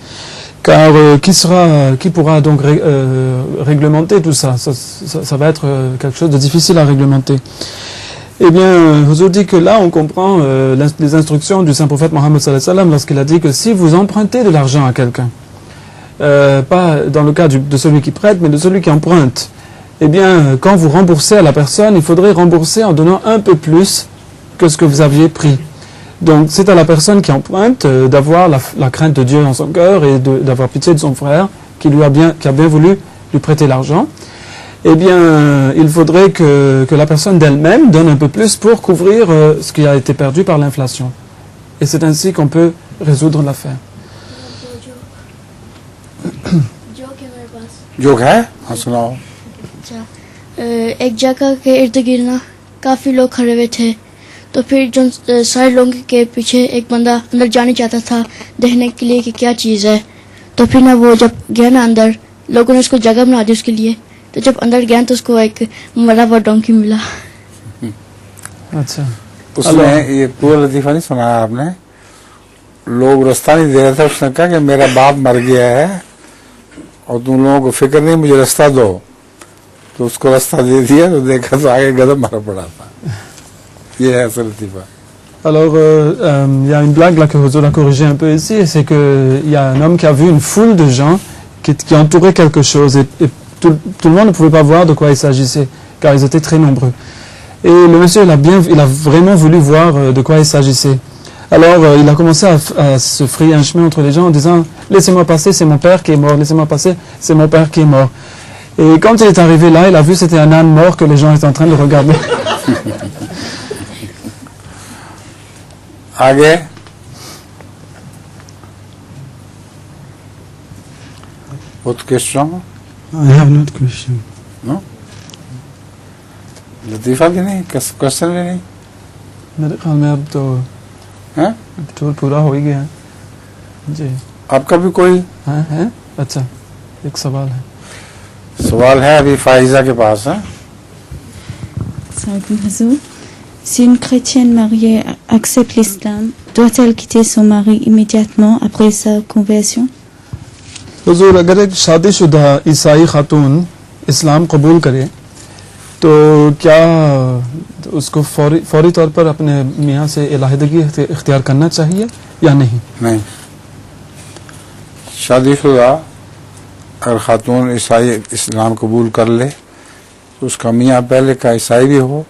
Car qui pourra donc réglementer tout ça? Ça va être quelque chose de difficile à réglementer. Eh bien, Huzour dit que là, on comprend les instructions du Saint-Prophète Mohammed sallallahu alayhi wa sallam lorsqu'il a dit que si vous empruntez de l'argent à quelqu'un, pas dans le cas de celui qui prête, mais de celui qui emprunte, eh bien, quand vous remboursez à la personne, il faudrait rembourser en donnant un peu plus que ce que vous aviez pris. Donc, c'est à la personne qui emprunte d'avoir la crainte de Dieu dans son cœur et d'avoir pitié de son frère qui a bien voulu lui prêter l'argent. Eh bien, il faudrait que la personne d'elle-même donne un peu plus pour couvrir ce qui a été perdu par l'inflation. Et c'est ainsi qu'on peut résoudre l'affaire. Joke है? हाँ सुनाओ। अच्छा, एक जगह के इर्द गिर्द ना काफी लोग खड़े हुए थे, तो फिर जो सारे लोगों के पीछे एक बंदा अंदर जाने चाहता था देखने के लिए कि क्या चीज़ है। तो फिर ना वो जब गया ना अंदर, लोगों ने उसको जगह बना दी उसके लिए। तो जब अंदर गया तो उसको एक मरा हुआ डोंकी मिला। अच्छा, उसमें ये पूरा लतीफा नहीं सुनाया आपने? लोग रास्ता नहीं दे रहे थे, उसने कहा कि मेरा बाप मर गया है और तुम लोगों को फिक्र नहीं, मुझे रास्ता दो। तो उसको रास्ता दे दिया तो देखा तो आगे गदम मारा पड़ा था। ये है असल लतीफा। Alors, il y a une blague là que Huzour a corrigé un peu ici, c'est qu'il y a un homme qui a vu une foule de gens qui entouraient quelque chose et tout le monde ne pouvait pas voir de quoi il s'agissait, car ils étaient très nombreux. Et le monsieur, il a vraiment voulu voir de quoi il s'agissait. Alors, il a commencé à se frayer un chemin entre les gens en disant « Laissez-moi passer, c'est mon père qui est mort. Laissez-moi passer, c'est mon père qui est mort. » Et quand il est arrivé là, il a vu que c'était un âne mort que les gens étaient en train de regarder. आगे Autre question? I have not question. No? लतीफा भी नहीं, क्वेश्चन भी नहीं? मेरे ख्याल में अब तो पूरा हो ही गया है जी। आपका भी कोई है? अच्छा, एक सवाल है। सवाल है अभी फाइजा के पास है। Si une chrétienne mariée accepte l'islam, doit-elle quitter son mari immédiatement après sa conversion? हुजूर, अगर एक शादीशुदा ईसाई खातून इस्लाम कबूल करे तो क्या उसको फौरी तौर पर अपने मियाँ से इलाहिदगी इख्तियार करना चाहिए या नहीं? नहीं, शादीशुदा अगर खातून ईसाई इस्लाम कबूल कर ले तो उसका मियाँ पहले का ईसाई भी हो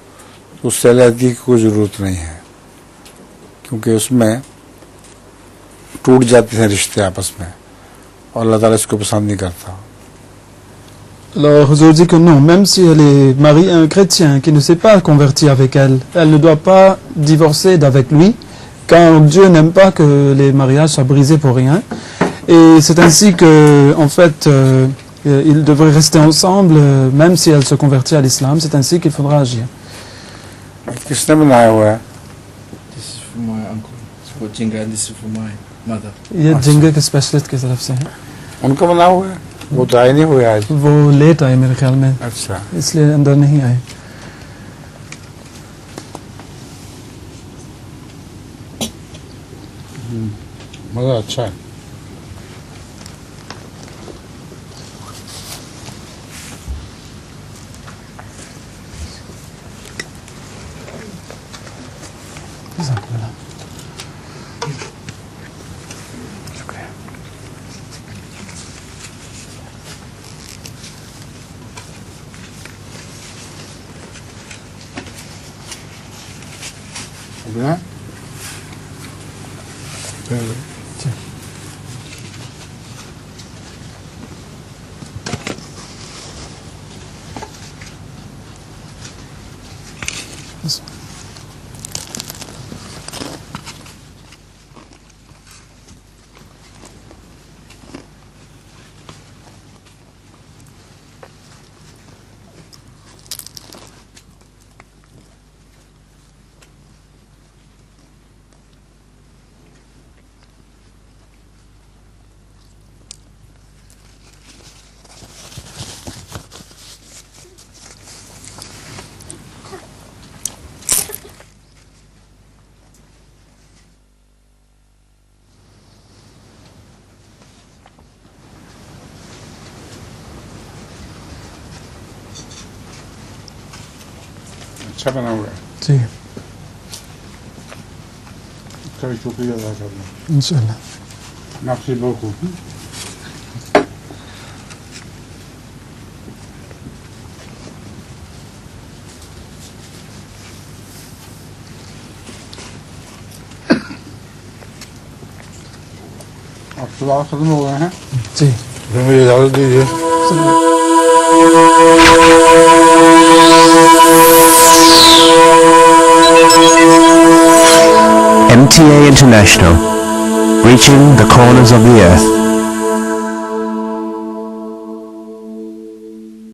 तो उससे अलहदगी की कोई ज़रूरत नहीं है, क्योंकि उसमें टूट जाते हैं रिश्ते आपस में और अल्लाह ताला इसको पसंद नहीं करता. Alors, Huzour dit que non, même si elle est mariée à un chrétien qui ne s'est pas converti avec elle, elle ne doit pas divorcer d'avec lui, car Dieu n'aime pas que les mariages soient brisés pour rien. Et c'est ainsi que, en fait, ils devraient rester ensemble, même si elle se convertit à l'islam. C'est ainsi qu'il faudra agir. किसने बनाया हुआ है? This is for my uncle. It's for Jinga and this is for my mother. ये जिंगे के स्पेशलिस्ट की तरफ से है. उनका बना हुआ है? वो तो आए नहीं हुए आज. वो लेट आए मेरे ख्याल में. अच्छा. इसलिए अंदर नहीं आए. मजा अच्छा है. Bien. Tiens. अच्छा बना हुआ है. जी. इसका भी शुक्रिया अदा करना. इंशाल्लाह. merci beaucoup. अब सवाल खत्म हो गए हैं. जी. फिर मुझे इजाज़त दीजिए. MTA International, reaching the corners of the earth.